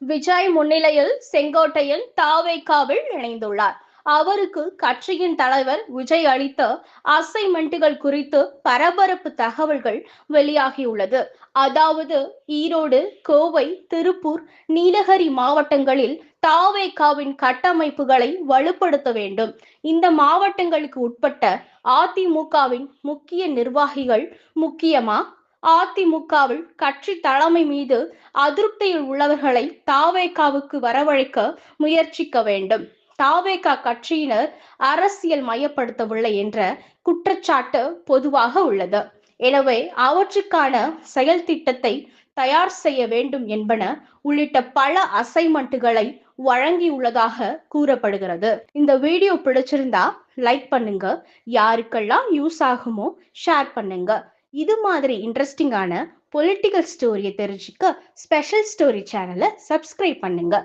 விஜய் முன்னிலையில் செங்கோட்டையில் தாவேகாவில் இணைந்துள்ளார். அவருக்கு கட்சியின் தலைவர் விஜய் அளித்த அசைன்மென்ட்கள் குறித்து பரபரப்பு தகவல்கள் வெளியாகியுள்ளது. அதாவது ஈரோடு, கோவை, திருப்பூர், நீலகிரி மாவட்டங்களில் தாவேகாவின் கட்டமைப்புகளை வலுப்படுத்த வேண்டும். இந்த மாவட்டங்களுக்கு உட்பட்ட அதிமுகவின் முக்கிய நிர்வாகிகள், முக்கியமா அதிமுகவில் கட்சி தலைமை மீது அதிருப்தியில் உள்ளவர்களை தாவேகாவுக்கு வரவழைக்க முயற்சிக்க வேண்டும். தாவேகா கட்சியினர் அரசியல் மயப்படுத்தவில்லை என்ற குற்றச்சாட்டு பொதுவாக உள்ளது. எனவே அவற்றுக்கான செயல் திட்டத்தை தயார் செய்ய வேண்டும் என்பன உள்ளிட்ட பல அசைன்மென்ட்களை வழங்கியுள்ளதாக கூறப்படுகிறது. இந்த வீடியோ பிடிச்சிருந்தா லைக் பண்ணுங்க, யாருக்கெல்லாம் யூஸ் ஆகுமோ ஷேர் பண்ணுங்க. இது மாதிரி இன்ட்ரெஸ்டிங்கான பொலிட்டிக்கல் ஸ்டோரியை தெரிஞ்சுக்க ஸ்பெஷல் ஸ்டோரி சேனலை சப்ஸ்கிரைப் பண்ணுங்க.